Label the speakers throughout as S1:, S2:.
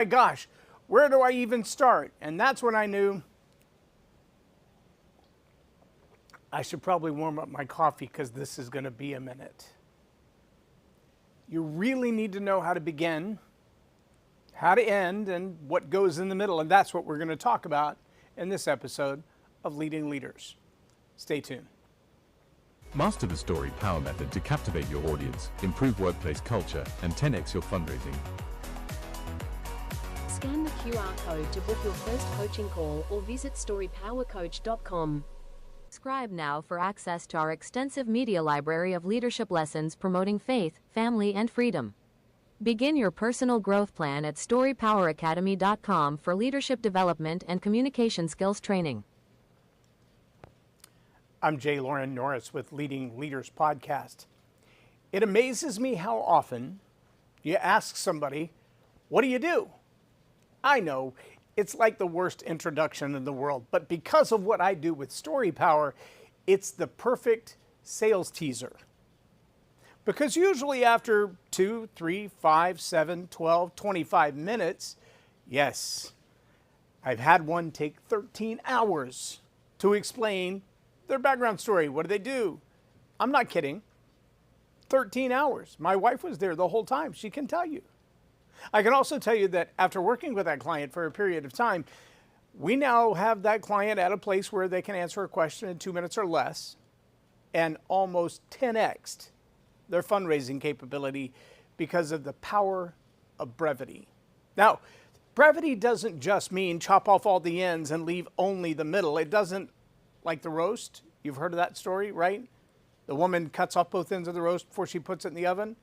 S1: My gosh, where do I even start? And that's when I knew I should probably warm up my coffee because this is going to be a minute. You really need to know how to begin, how to end, and what goes in the middle. And that's what we're going to talk about in this episode of Leading Leaders. Stay tuned.
S2: Master the StoryPower method to captivate your audience, improve workplace culture, and 10x your fundraising.
S3: Scan the QR code to book your first coaching call or visit StoryPowerCoach.com. Subscribe now for access to our extensive media library of leadership lessons promoting faith, family, and freedom. Begin your personal growth plan at StoryPowerAcademy.com for leadership development and communication skills training.
S1: I'm J. Loren Norris with Leading Leaders Podcast. It amazes me how often you ask somebody, what do you do? I know it's like the worst introduction in the world, but because of what I do with StoryPower, it's the perfect sales teaser. Because usually after 2, 3, 5, 7, 12, 25 minutes, yes, I've had one take 13 hours to explain their background story. What do they do? I'm not kidding. 13 hours. My wife was there the whole time. She can tell you. I can also tell you that after working with that client for a period of time, we now have that client at a place where they can answer a question in 2 minutes or less and almost 10x'd their fundraising capability because of the power of brevity. Now, brevity doesn't just mean chop off all the ends and leave only the middle. It doesn't, like the roast. You've heard of that story, right? The woman cuts off both ends of the roast before she puts it in the oven.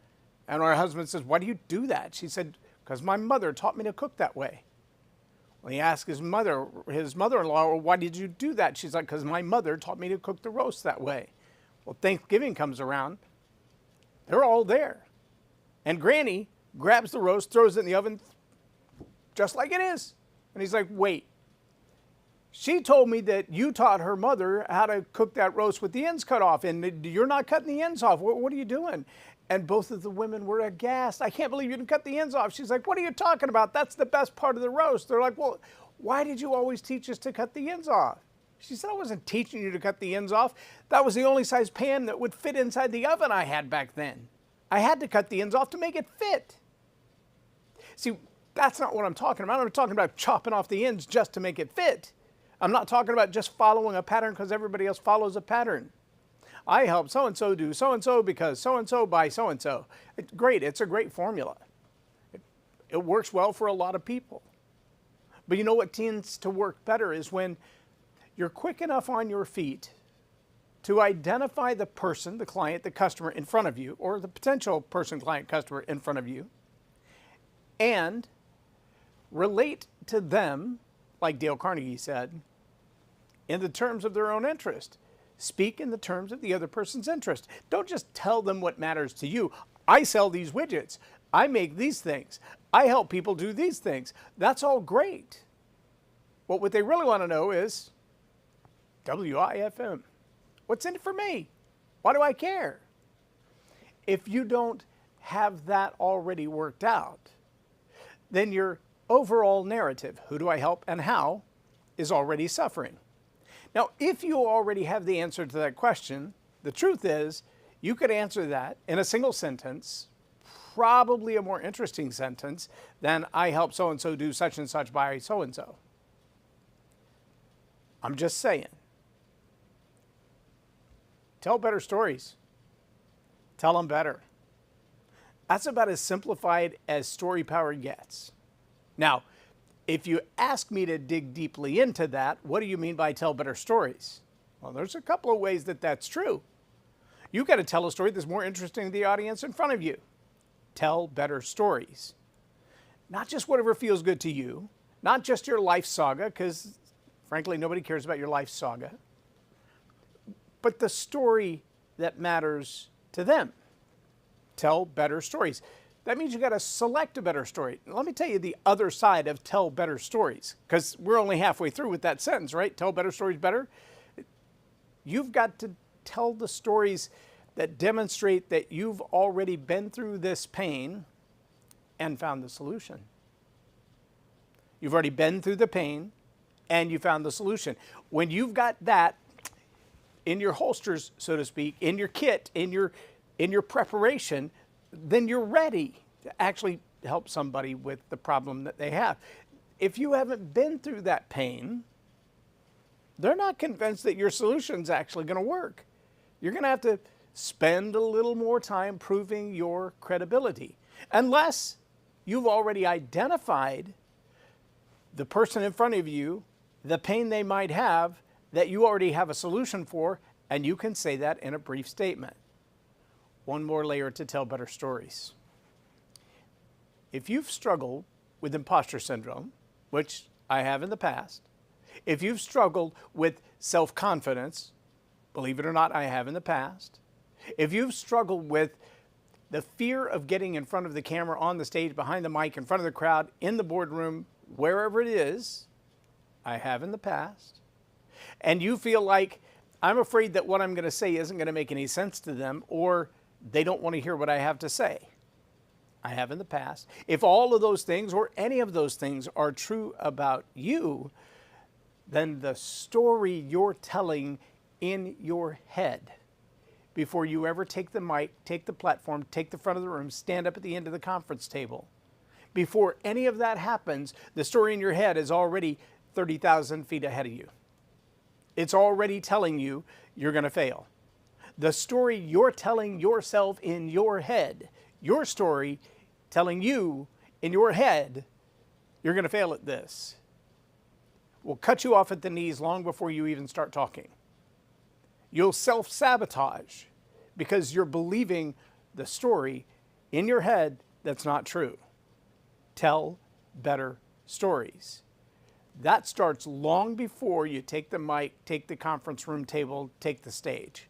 S1: And her husband says, why do you do that? She said, because my mother taught me to cook that way. When he asked his mother-in-law, well, why did you do that? She's like, because my mother taught me to cook the roast that way. Well, Thanksgiving comes around. They're all there. And Granny grabs the roast, throws it in the oven just like it is. And he's like, wait. She told me that you taught her mother how to cook that roast with the ends cut off, and you're not cutting the ends off. What are you doing? And both of the women were aghast. I can't believe you didn't cut the ends off. She's like, what are you talking about? That's the best part of the roast. They're like, well, why did you always teach us to cut the ends off? She said, I wasn't teaching you to cut the ends off. That was the only size pan that would fit inside the oven I had back then. I had to cut the ends off to make it fit. See, that's not what I'm talking about. I'm talking about chopping off the ends just to make it fit. I'm not talking about just following a pattern because everybody else follows a pattern. I help so-and-so do so-and-so because so-and-so by so-and-so. Great, it's a great formula. It works well for a lot of people. But you know what tends to work better is when you're quick enough on your feet to identify the person, the client, the customer in front of you, or the potential person, client, customer in front of you, and relate to them, like Dale Carnegie said, in the terms of their own interest. Speak in the terms of the other person's interest. Don't just tell them what matters to you. I sell these widgets. I make these things. I help people do these things. That's all great. But what they really want to know is, WIFM. What's in it for me? Why do I care? If you don't have that already worked out, then your overall narrative, who do I help and how, is already suffering. Now, if you already have the answer to that question, the truth is you could answer that in a single sentence, probably a more interesting sentence than I help so-and-so do such and such by so-and-so. I'm just saying. Tell better stories. Tell them better. That's about as simplified as StoryPower gets. Now, if you ask me to dig deeply into that, what do you mean by tell better stories? Well, there's a couple of ways that that's true. You've got to tell a story that's more interesting to the audience in front of you. Tell better stories. Not just whatever feels good to you, not just your life saga, because frankly, nobody cares about your life saga, but the story that matters to them. Tell better stories. That means you got to select a better story. Let me tell you the other side of tell better stories, because we're only halfway through with that sentence, right? Tell better stories better. You've got to tell the stories that demonstrate that you've already been through this pain and found the solution. You've already been through the pain and you found the solution. When you've got that in your holsters, so to speak, in your kit, in your preparation, then you're ready to actually help somebody with the problem that they have. If you haven't been through that pain, they're not convinced that your solution's actually going to work. You're going to have to spend a little more time proving your credibility, unless you've already identified the person in front of you, the pain they might have that you already have a solution for, and you can say that in a brief statement. One more layer to tell better stories. If you've struggled with imposter syndrome, which I have in the past, if you've struggled with self-confidence, believe it or not, I have in the past, if you've struggled with the fear of getting in front of the camera, on the stage, behind the mic, in front of the crowd, in the boardroom, wherever it is, I have in the past, and you feel like I'm afraid that what I'm going to say isn't going to make any sense to them, or they don't want to hear what I have to say, I have in the past. If all of those things or any of those things are true about you, then the story you're telling in your head before you ever take the mic, take the platform, take the front of the room, stand up at the end of the conference table, before any of that happens, the story in your head is already 30,000 feet ahead of you. It's already telling you you're going to fail. The story you're telling yourself in your head, your story telling you in your head, you're going to fail at this, will cut you off at the knees long before you even start talking. You'll self-sabotage because you're believing the story in your head that's not true. Tell better stories. That starts long before you take the mic, take the conference room table, take the stage.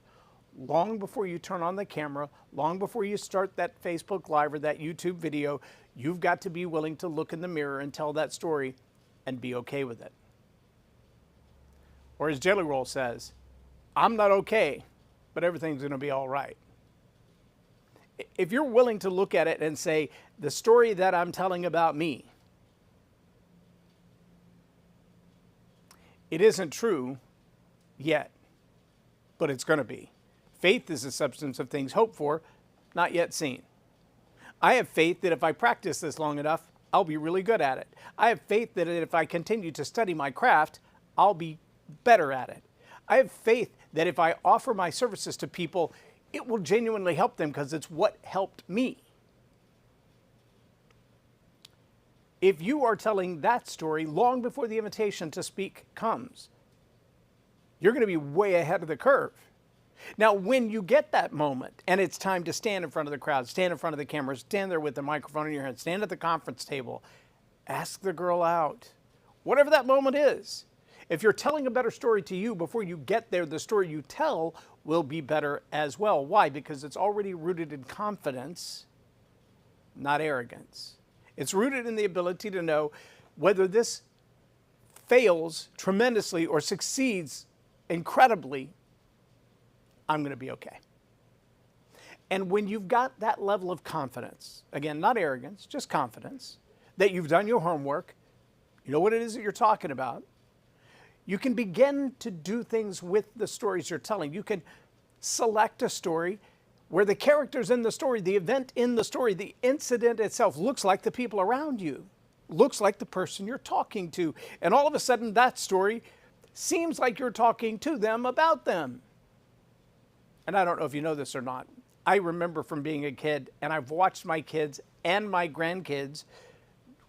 S1: Long before you turn on the camera, long before you start that Facebook Live or that YouTube video, you've got to be willing to look in the mirror and tell that story and be okay with it. Or as Jelly Roll says, I'm not okay, but everything's going to be all right. If you're willing to look at it and say, the story that I'm telling about me, it isn't true yet, but it's going to be. Faith is the substance of things hoped for, not yet seen. I have faith that if I practice this long enough, I'll be really good at it. I have faith that if I continue to study my craft, I'll be better at it. I have faith that if I offer my services to people, it will genuinely help them because it's what helped me. If you are telling that story long before the invitation to speak comes, you're going to be way ahead of the curve. Now, when you get that moment and it's time to stand in front of the crowd, stand in front of the camera, stand there with the microphone in your hand, stand at the conference table, ask the girl out, whatever that moment is. If you're telling a better story to you before you get there, the story you tell will be better as well. Why? Because it's already rooted in confidence, not arrogance. It's rooted in the ability to know whether this fails tremendously or succeeds incredibly, I'm going to be okay. And when you've got that level of confidence, again, not arrogance, just confidence, that you've done your homework, you know what it is that you're talking about, you can begin to do things with the stories you're telling. You can select a story where the characters in the story, the event in the story, the incident itself looks like the people around you, looks like the person you're talking to. And all of a sudden that story seems like you're talking to them about them. And I don't know if you know this or not. I remember from being a kid, and I've watched my kids and my grandkids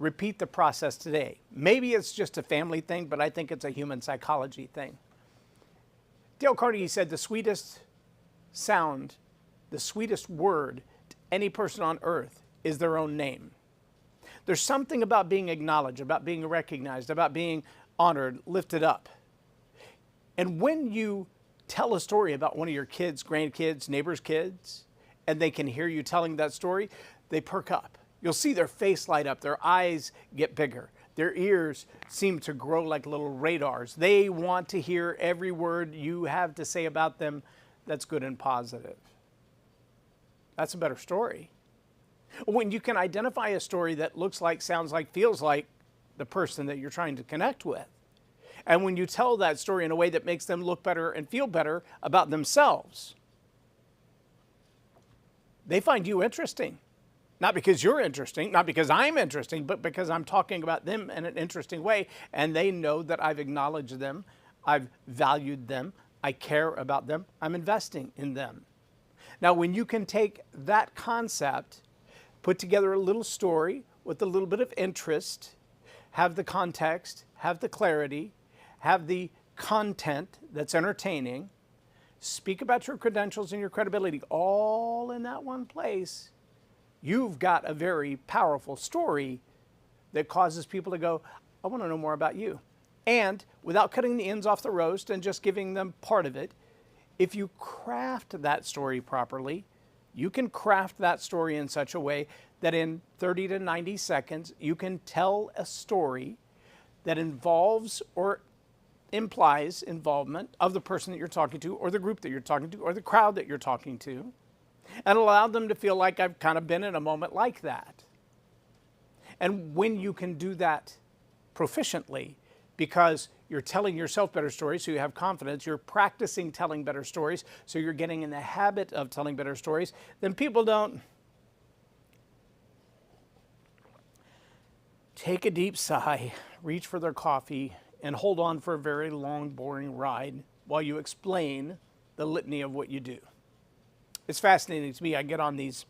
S1: repeat the process today. Maybe it's just a family thing, but I think it's a human psychology thing. Dale Carnegie said the sweetest sound, the sweetest word to any person on earth is their own name. There's something about being acknowledged, about being recognized, about being honored, lifted up. And when you tell a story about one of your kids, grandkids, neighbors' kids, and they can hear you telling that story, they perk up. You'll see their face light up, their eyes get bigger, their ears seem to grow like little radars. They want to hear every word you have to say about them that's good and positive. That's a better story. When you can identify a story that looks like, sounds like, feels like the person that you're trying to connect with. And when you tell that story in a way that makes them look better and feel better about themselves, they find you interesting. Not because you're interesting, not because I'm interesting, but because I'm talking about them in an interesting way, and they know that I've acknowledged them, I've valued them, I care about them, I'm investing in them. Now, when you can take that concept, put together a little story with a little bit of interest, have the context, have the clarity, have the content that's entertaining, speak about your credentials and your credibility all in that one place, you've got a very powerful story that causes people to go, I want to know more about you. And without cutting the ends off the roast and just giving them part of it, if you craft that story properly, you can craft that story in such a way that in 30 to 90 seconds, you can tell a story that involves or implies involvement of the person that you're talking to, or the group that you're talking to, or the crowd that you're talking to, and allow them to feel like I've kind of been in a moment like that. And when you can do that proficiently, because you're telling yourself better stories, so you have confidence, you're practicing telling better stories, so you're getting in the habit of telling better stories, then people don't take a deep sigh, reach for their coffee, and hold on for a very long, boring ride while you explain the litany of what you do. It's fascinating to me. I get on these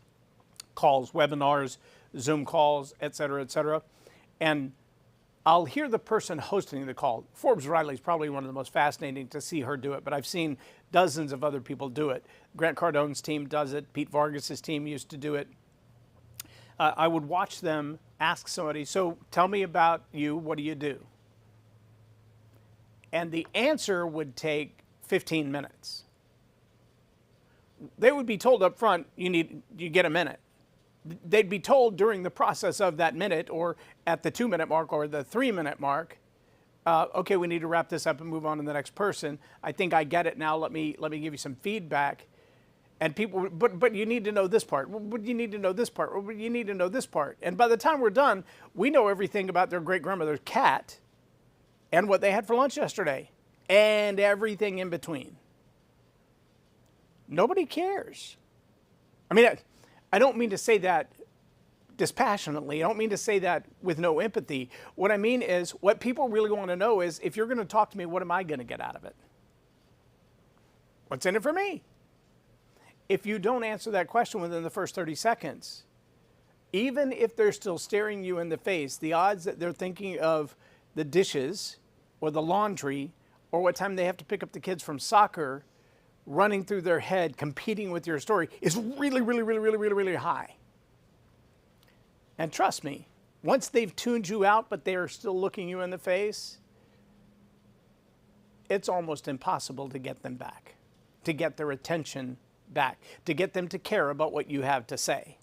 S1: calls, webinars, Zoom calls, et cetera, and I'll hear the person hosting the call. Forbes Riley is probably one of the most fascinating to see her do it, but I've seen dozens of other people do it. Grant Cardone's team does it. Pete Vargas's team used to do it. I would watch them ask somebody, so tell me about you, what do you do? And the answer would take 15 minutes. They would be told up front, you get a minute. They'd be told during the process of that minute, or at the 2-minute mark or the 3-minute mark, okay, we need to wrap this up and move on to the next person. I think I get it now. Let me give you some feedback. And people, but you need to know this part. But you need to know this part. But you need to know this part. And by the time we're done, we know everything about their great-grandmother's cat and what they had for lunch yesterday and everything in between. Nobody cares. I mean, I don't mean to say that dispassionately. I don't mean to say that with no empathy. What I mean is, what people really want to know is, if you're going to talk to me, what am I going to get out of it? What's in it for me? If you don't answer that question within the first 30 seconds, even if they're still staring you in the face, the odds that they're thinking of the dishes or the laundry or what time they have to pick up the kids from soccer running through their head, competing with your story, is really high. And trust me, once they've tuned you out, but they are still looking you in the face, it's almost impossible to get them back, to get their attention back, to get them to care about what you have to say.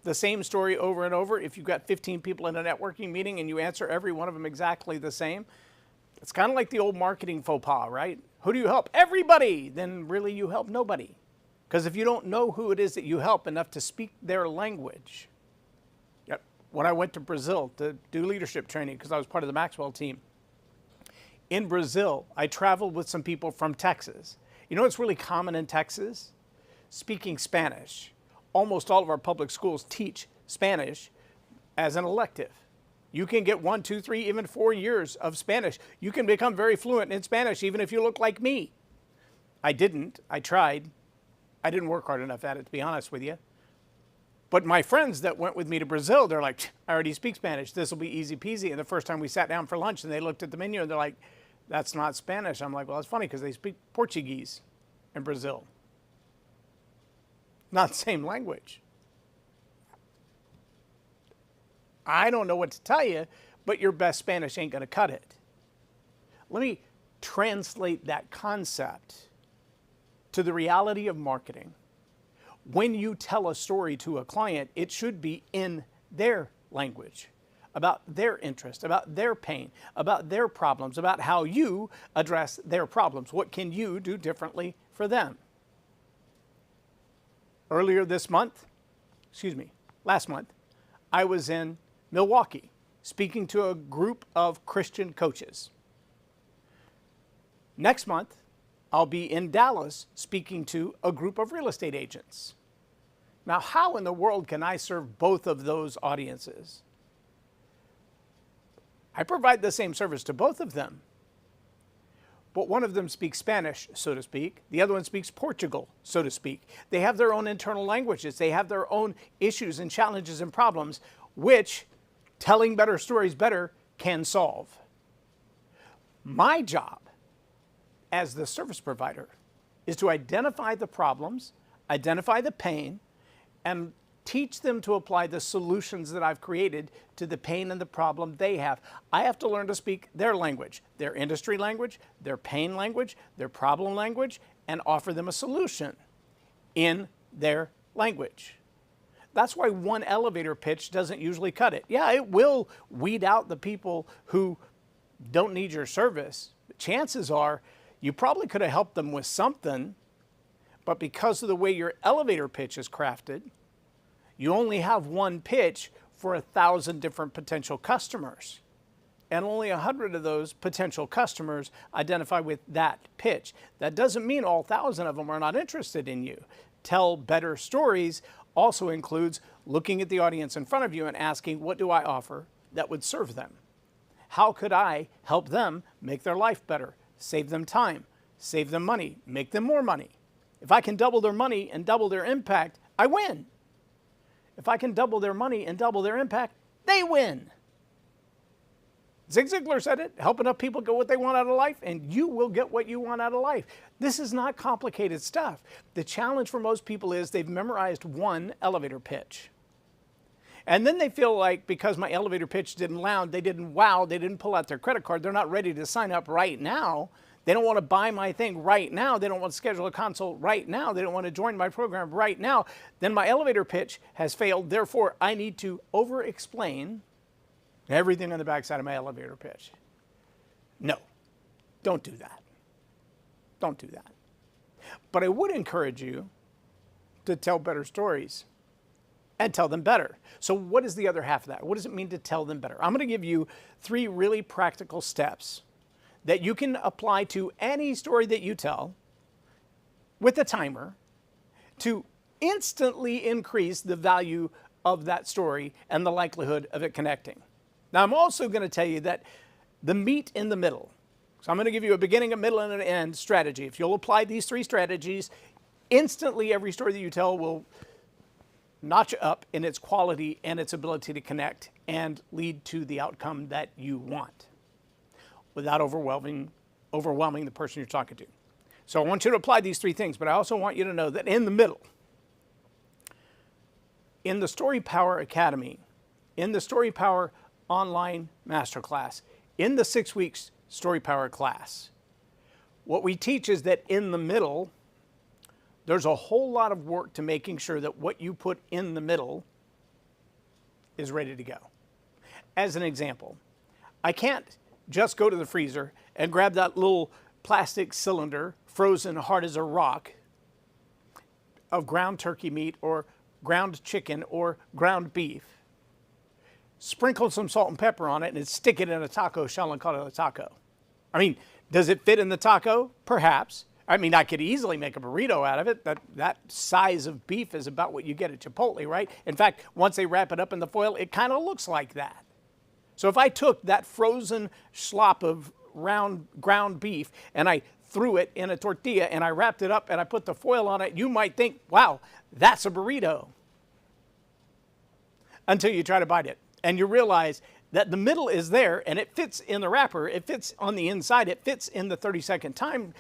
S1: The same story over and over. If you've got 15 people in a networking meeting and you answer every one of them exactly the same, it's kind of like the old marketing faux pas, right? Who do you help? Everybody. Then really you help nobody. Because if you don't know who it is that you help enough to speak their language. When I went to Brazil to do leadership training, because I was part of the Maxwell team, in Brazil, I traveled with some people from Texas. You know what's really common in Texas? Speaking Spanish. Almost all of our public schools teach Spanish as an elective. You can get 1, 2, 3, even 4 years of Spanish. You can become very fluent in Spanish, even if you look like me. I didn't. I tried. I didn't work hard enough at it, to be honest with you. But my friends that went with me to Brazil, they're like, I already speak Spanish. This will be easy peasy. And the first time we sat down for lunch and they looked at the menu and they're like, that's not Spanish. I'm like, well, that's funny because they speak Portuguese in Brazil. Not the same language. I don't know what to tell you, but your best Spanish ain't going to cut it. Let me translate that concept to the reality of marketing. When you tell a story to a client, it should be in their language, about their interest, about their pain, about their problems, about how you address their problems. What can you do differently for them? Last month, I was in Milwaukee speaking to a group of Christian coaches. Next month, I'll be in Dallas speaking to a group of real estate agents. Now, how in the world can I serve both of those audiences? I provide the same service to both of them. But one of them speaks Spanish, so to speak. The other one speaks Portugal, so to speak. They have their own internal languages. They have their own issues and challenges and problems, which telling better stories better can solve. My job as the service provider is to identify the problems, identify the pain, and teach them to apply the solutions that I've created to the pain and the problem they have. I have to learn to speak their language, their industry language, their pain language, their problem language, and offer them a solution in their language. That's why one elevator pitch doesn't usually cut it. Yeah, it will weed out the people who don't need your service. But chances are you probably could have helped them with something, but because of the way your elevator pitch is crafted, you only have one pitch for 1,000 different potential customers. And only 100 of those potential customers identify with that pitch. That doesn't mean all 1,000 of them are not interested in you. Tell better stories also includes looking at the audience in front of you and asking, what do I offer that would serve them? How could I help them make their life better, save them time, save them money, make them more money? If I can double their money and double their impact, I win. If I can double their money and double their impact, they win. Zig Ziglar said it, help enough people get what they want out of life, and you will get what you want out of life. This is not complicated stuff. The challenge for most people is they've memorized one elevator pitch. And then they feel like because my elevator pitch didn't land, they didn't pull out their credit card, they're not ready to sign up right now. They don't want to buy my thing right now. They don't want to schedule a consult right now. They don't want to join my program right now. Then my elevator pitch has failed. Therefore, I need to over-explain everything on the backside of my elevator pitch. No, don't do that. Don't do that. But I would encourage you to tell better stories and tell them better. So what is the other half of that? What does it mean to tell them better? I'm going to give you 3 really practical steps that you can apply to any story that you tell with a timer to instantly increase the value of that story and the likelihood of it connecting. Now, I'm also going to tell you that the meat in the middle. So I'm going to give you a beginning, a middle, and an end strategy. If you'll apply these 3 strategies, instantly every story that you tell will notch up in its quality and its ability to connect and lead to the outcome that you want, without overwhelming the person you're talking to. So I want you to apply these 3 things, but I also want you to know that in the middle, in the StoryPower Academy, in the StoryPower Online Masterclass, in the 6 weeks StoryPower class, what we teach is that in the middle, there's a whole lot of work to making sure that what you put in the middle is ready to go. As an example, I can't just go to the freezer and grab that little plastic cylinder, frozen hard as a rock, of ground turkey meat or ground chicken or ground beef, sprinkle some salt and pepper on it and stick it in a taco shell and call it a taco. I mean, does it fit in the taco? Perhaps. I mean, I could easily make a burrito out of it. That size of beef is about what you get at Chipotle, right? In fact, once they wrap it up in the foil, it kind of looks like that. So if I took that frozen slop of round ground beef and I threw it in a tortilla and I wrapped it up and I put the foil on it, you might think, wow, that's a burrito. Until you try to bite it. And you realize that the middle is there and it fits in the wrapper, it fits on the inside, it fits in the 30-second time,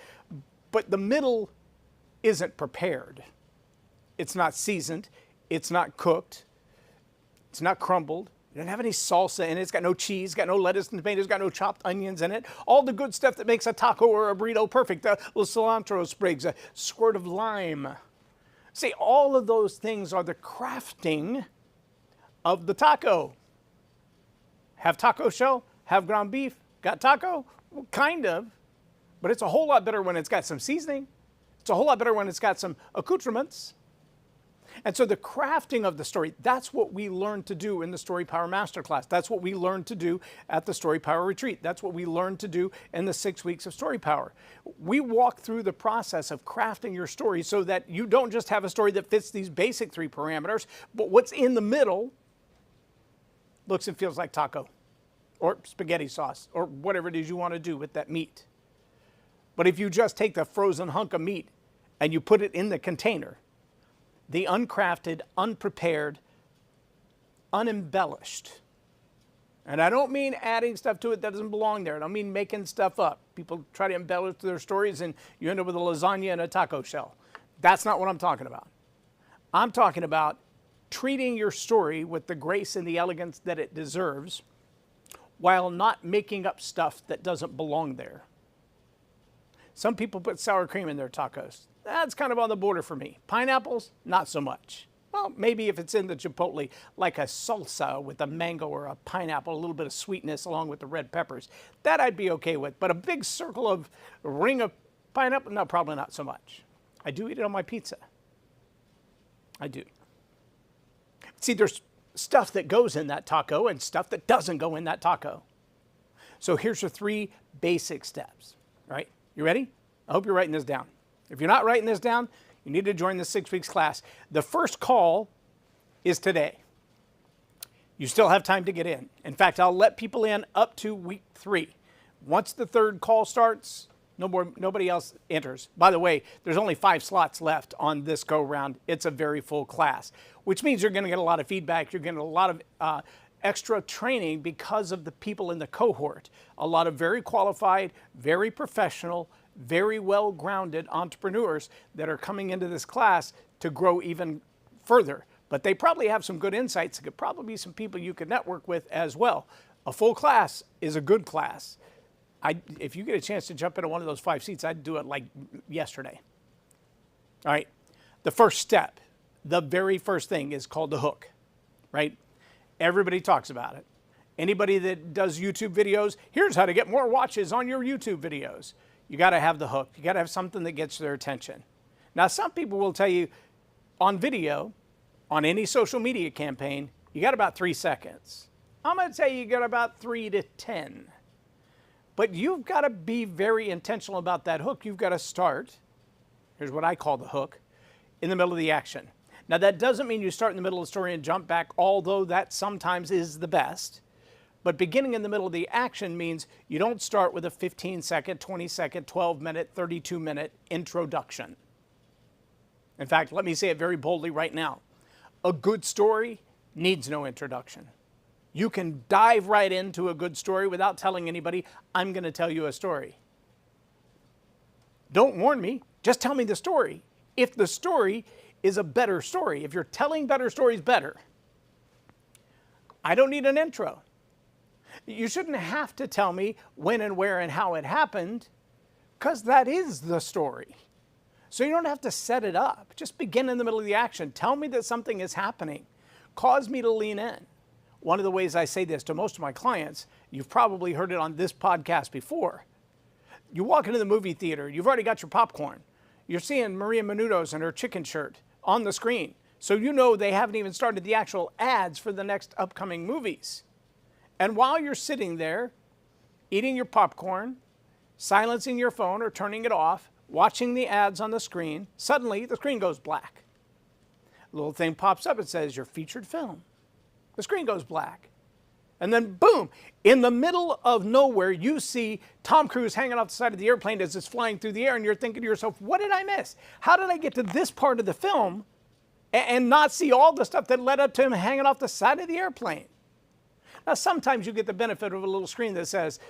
S1: but the middle isn't prepared. It's not seasoned, it's not cooked, it's not crumbled. It doesn't have any salsa in it. It's got no cheese, got no lettuce and tomatoes, got no chopped onions in it. All the good stuff that makes a taco or a burrito perfect. A little cilantro sprigs, a squirt of lime. See, all of those things are the crafting of the taco. Have taco shell, have ground beef, got taco? Well, kind of. But it's a whole lot better when it's got some seasoning. It's a whole lot better when it's got some accoutrements. And so the crafting of the story, that's what we learn to do in the StoryPower Masterclass. That's what we learn to do at the StoryPower Retreat. That's what we learn to do in the 6 weeks of StoryPower. We walk through the process of crafting your story so that you don't just have a story that fits these basic 3 parameters, but what's in the middle looks and feels like taco or spaghetti sauce or whatever it is you want to do with that meat. But if you just take the frozen hunk of meat and you put it in the container, the uncrafted, unprepared, unembellished. And I don't mean adding stuff to it that doesn't belong there. I don't mean making stuff up. People try to embellish their stories and you end up with a lasagna and a taco shell. That's not what I'm talking about. I'm talking about treating your story with the grace and the elegance that it deserves while not making up stuff that doesn't belong there. Some people put sour cream in their tacos. That's kind of on the border for me. Pineapples, not so much. Well, maybe if it's in the chipotle, like a salsa with a mango or a pineapple, a little bit of sweetness along with the red peppers, that I'd be okay with. But a big circle of a ring of pineapple, no, probably not so much. I do eat it on my pizza. I do. See, there's stuff that goes in that taco and stuff that doesn't go in that taco. So here's your 3 basic steps, right? You ready? I hope you're writing this down. If you're not writing this down, you need to join the 6 weeks class. The first call is today. You still have time to get in. In fact, I'll let people in up to week 3. Once the 3rd call starts, nobody else enters. By the way, there's only 5 slots left on this go round. It's a very full class, which means you're going to get a lot of feedback. You're getting a lot of extra training because of the people in the cohort. A lot of very qualified, very professional, very well-grounded entrepreneurs that are coming into this class to grow even further. But they probably have some good insights. There could probably be some people you could network with as well. A full class is a good class. If you get a chance to jump into one of those 5 seats, I'd do it like yesterday. All right. The first step, the very first thing is called the hook, right? Everybody talks about it. Anybody that does YouTube videos, here's how to get more watches on your YouTube videos. You got to have the hook. You got to have something that gets their attention. Now, some people will tell you on video, on any social media campaign, you got about 3 seconds. I'm going to tell you, you got about 3 to 10. But you've got to be very intentional about that hook. You've got to start, here's what I call the hook, in the middle of the action. Now, that doesn't mean you start in the middle of the story and jump back, although that sometimes is the best. But beginning in the middle of the action means you don't start with a 15-second, 20-second, 12-minute, 32-minute introduction. In fact, let me say it very boldly right now. A good story needs no introduction. You can dive right into a good story without telling anybody, I'm going to tell you a story. Don't warn me, just tell me the story. If the story is a better story, if you're telling better stories better, I don't need an intro. You shouldn't have to tell me when and where and how it happened, because that is the story. So you don't have to set it up. Just begin in the middle of the action. Tell me that something is happening. Cause me to lean in. One of the ways I say this to most of my clients, you've probably heard it on this podcast before. You walk into the movie theater, you've already got your popcorn. You're seeing Maria Menounos in her chicken shirt on the screen. So you know they haven't even started the actual ads for the next upcoming movies. And while you're sitting there, eating your popcorn, silencing your phone or turning it off, watching the ads on the screen, suddenly the screen goes black. A little thing pops up, it says your featured film. The screen goes black. And then boom, in the middle of nowhere, you see Tom Cruise hanging off the side of the airplane as it's flying through the air, and you're thinking to yourself, what did I miss? How did I get to this part of the film and not see all the stuff that led up to him hanging off the side of the airplane? Now, sometimes you get the benefit of a little screen that says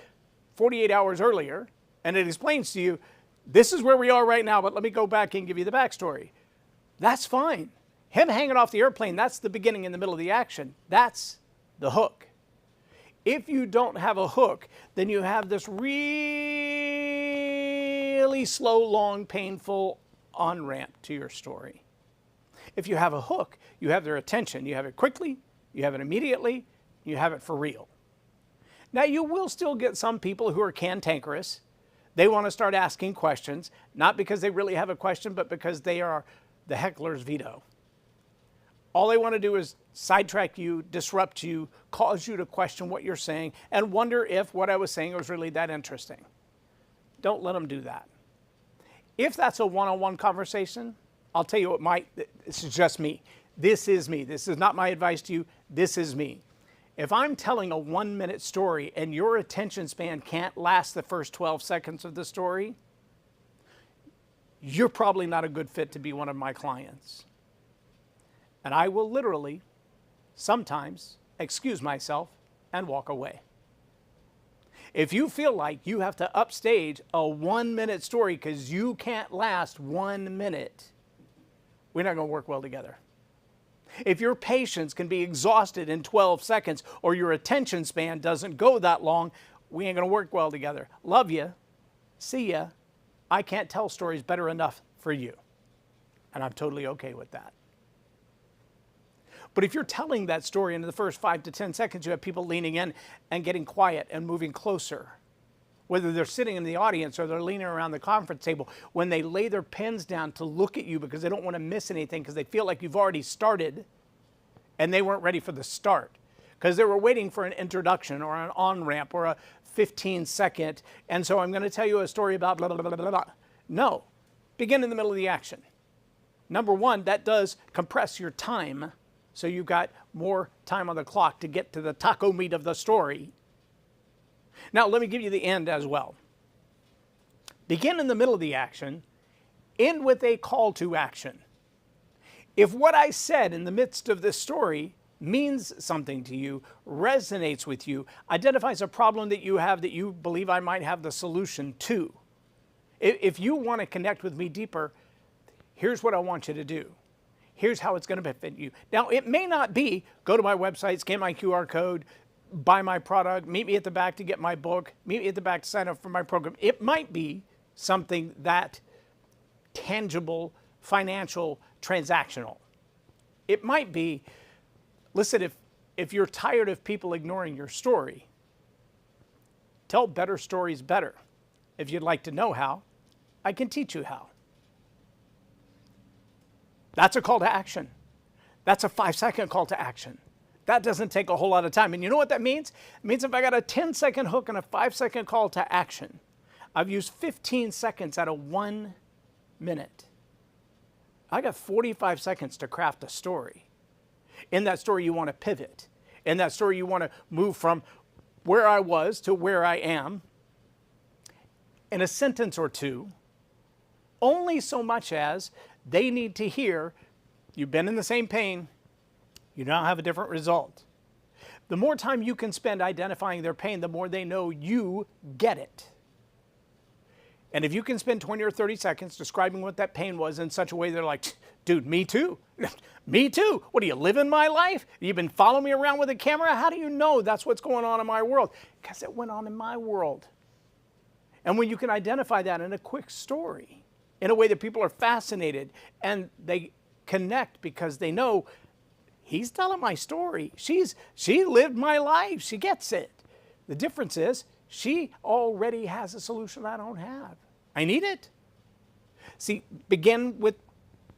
S1: 48 hours earlier, and it explains to you, this is where we are right now, but let me go back and give you the backstory. That's fine. Him hanging off the airplane, that's the beginning and the middle of the action. That's the hook. If you don't have a hook, then you have this really slow, long, painful on-ramp to your story. If you have a hook, you have their attention. You have it quickly, you have it immediately, you have it for real. Now, you will still get some people who are cantankerous. They want to start asking questions, not because they really have a question, but because they are the heckler's veto. All they want to do is sidetrack you, disrupt you, cause you to question what you're saying, and wonder if what I was saying was really that interesting. Don't let them do that. If that's a one-on-one conversation, I'll tell you what this is just me. This is me. This is not my advice to you. This is me. If I'm telling a 1-minute story and your attention span can't last the first 12 seconds of the story, you're probably not a good fit to be one of my clients. And I will literally, sometimes, excuse myself and walk away. If you feel like you have to upstage a 1-minute story because you can't last 1 minute, we're not going to work well together. If your patience can be exhausted in 12 seconds or your attention span doesn't go that long, we ain't going to work well together. Love you. See ya. I can't tell stories better enough for you. And I'm totally okay with that. But if you're telling that story in the first 5 to 10 seconds, you have people leaning in and getting quiet and moving closer. Whether they're sitting in the audience or they're leaning around the conference table, when they lay their pens down to look at you because they don't want to miss anything because they feel like you've already started and they weren't ready for the start because they were waiting for an introduction or an on-ramp or a 15-second, and so I'm going to tell you a story about blah, blah, blah, blah, blah. No, begin in the middle of the action. Number one, that does compress your time, so you've got more time on the clock to get to the taco meat of the story. Now, let me give you the end as well. Begin in the middle of the action, end with a call to action. If what I said in the midst of this story means something to you, resonates with you, identifies a problem that you have that you believe I might have the solution to, if you want to connect with me deeper, here's what I want you to do. Here's how it's going to benefit you. Now, it may not be go to my website, scan my QR code, buy my product, meet me at the back to get my book, meet me at the back to sign up for my program. It might be something that tangible, financial, transactional. It might be, listen, if you're tired of people ignoring your story, tell better stories better. If you'd like to know how, I can teach you how. That's a call to action. That's a 5-second call to action. That doesn't take a whole lot of time. And you know what that means? It means if I got a 10-second hook and a 5-second call to action, I've used 15 seconds out of 1 minute. I got 45 seconds to craft a story. In that story, you want to pivot. In that story, you want to move from where I was to where I am in a sentence or two, only so much as they need to hear you've been in the same pain, you now have a different result. The more time you can spend identifying their pain, the more they know you get it. And if you can spend 20 or 30 seconds describing what that pain was in such a way they're like, dude, me too. Me too. What, do you live in my life? You've been following me around with a camera? How do you know that's what's going on in my world? Because it went on in my world. And when you can identify that in a quick story, in a way that people are fascinated and they connect because they know he's telling my story. She lived my life. She gets it. The difference is she already has a solution I don't have. I need it. See, begin with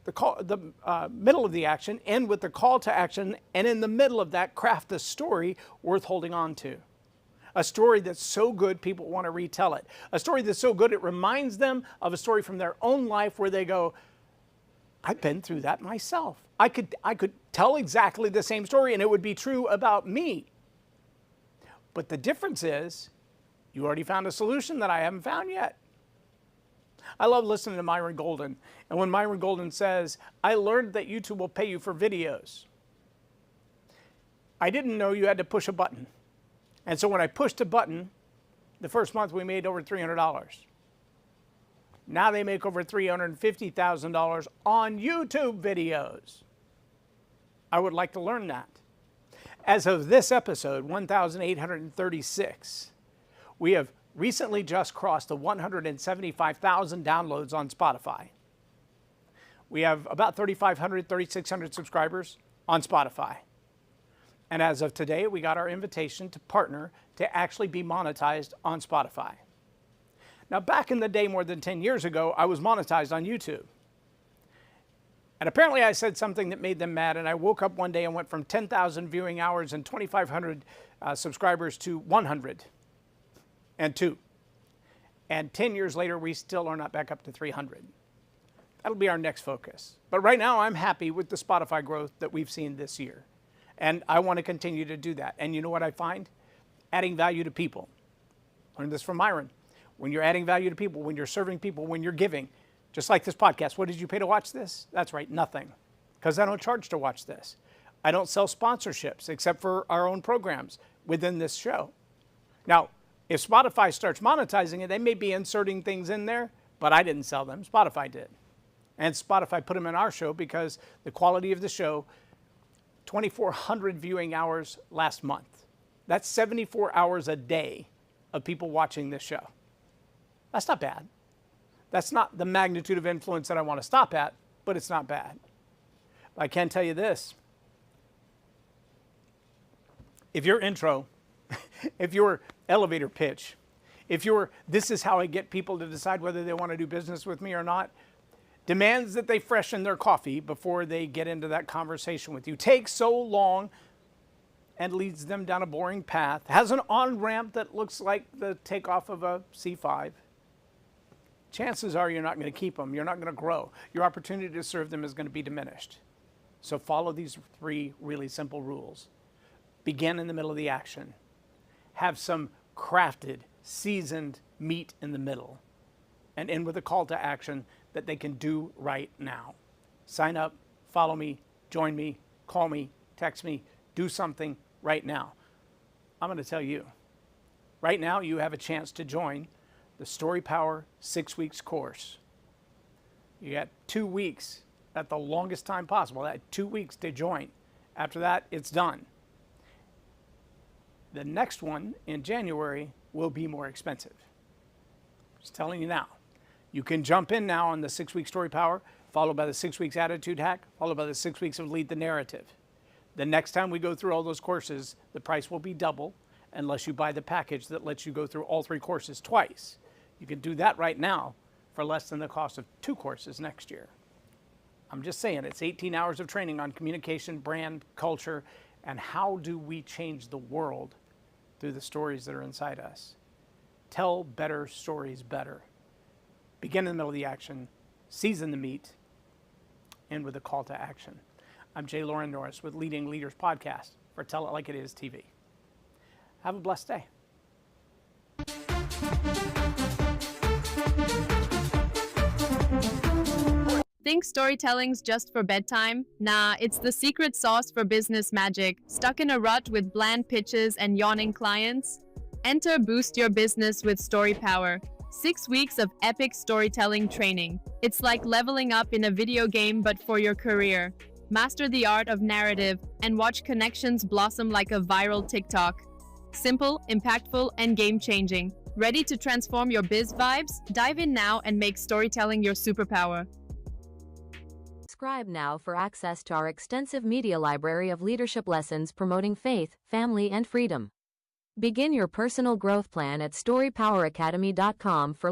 S1: the middle of the action, end with the call to action, and in the middle of that, craft a story worth holding on to. A story that's so good people want to retell it. A story that's so good it reminds them of a story from their own life where they go, I've been through that myself. I could tell exactly the same story and it would be true about me. But the difference is you already found a solution that I haven't found yet. I love listening to Myron Golden. And when Myron Golden says, I learned that YouTube will pay you for videos. I didn't know you had to push a button. And so when I pushed a button, the first month we made over $300. Now they make over $350,000 on YouTube videos. I would like to learn that. As of this episode, 1,836, we have recently just crossed the 175,000 downloads on Spotify. We have about 3,500, 3,600 subscribers on Spotify. And as of today, we got our invitation to partner to actually be monetized on Spotify. Now, back in the day, more than 10 years ago, I was monetized on YouTube. And apparently I said something that made them mad, and I woke up one day and went from 10,000 viewing hours and 2,500 subscribers to 102. And 10 years later, we still are not back up to 300. That'll be our next focus. But right now, I'm happy with the Spotify growth that we've seen this year. And I want to continue to do that. And you know what I find? Adding value to people. Learned this from Myron. When you're adding value to people, when you're serving people, when you're giving, just like this podcast, what did you pay to watch this? That's right, nothing. Because I don't charge to watch this. I don't sell sponsorships except for our own programs within this show. Now, if Spotify starts monetizing it, they may be inserting things in there, but I didn't sell them. Spotify did. And Spotify put them in our show because the quality of the show, 2,400 viewing hours last month. That's 74 hours a day of people watching this show. That's not bad. That's not the magnitude of influence that I want to stop at, but it's not bad. I can tell you this. If your intro, if your elevator pitch, if your this is how I get people to decide whether they want to do business with me or not, demands that they freshen their coffee before they get into that conversation with you, takes so long and leads them down a boring path, has an on-ramp that looks like the takeoff of a C5, chances are you're not going to keep them. You're not going to grow. Your opportunity to serve them is going to be diminished. So follow these 3 really simple rules. Begin in the middle of the action. Have some crafted, seasoned meat in the middle. And end with a call to action that they can do right now. Sign up, follow me, join me, call me, text me, do something right now. I'm going to tell you, right now you have a chance to join the StoryPower 6 weeks course. You got 2 weeks at the longest time possible. That 2 weeks to join. After that, it's done. The next one in January will be more expensive. Just telling you now. You can jump in now on the 6 week StoryPower, followed by the 6 weeks attitude hack, followed by the 6 weeks of lead the narrative. The next time we go through all those courses, the price will be double unless you buy the package that lets you go through all 3 courses twice. You can do that right now for less than the cost of 2 courses next year. I'm just saying, it's 18 hours of training on communication, brand, culture, and how do we change the world through the stories that are inside us. Tell better stories better. Begin in the middle of the action, season the meat, end with a call to action. I'm J. Loren Norris with Leading Leaders Podcast for Tell It Like It Is TV. Have a blessed day.
S4: Think storytelling's just for bedtime? Nah, it's the secret sauce for business magic. Stuck in a rut with bland pitches and yawning clients? Enter Boost Your Business with StoryPower. 6 weeks of epic storytelling training. It's like leveling up in a video game but for your career. Master the art of narrative and watch connections blossom like a viral TikTok. Simple, impactful, and game-changing. Ready to transform your biz vibes? Dive in now and make storytelling your superpower.
S3: Subscribe now for access to our extensive media library of leadership lessons promoting faith, family, and freedom. Begin your personal growth plan at StoryPowerAcademy.com for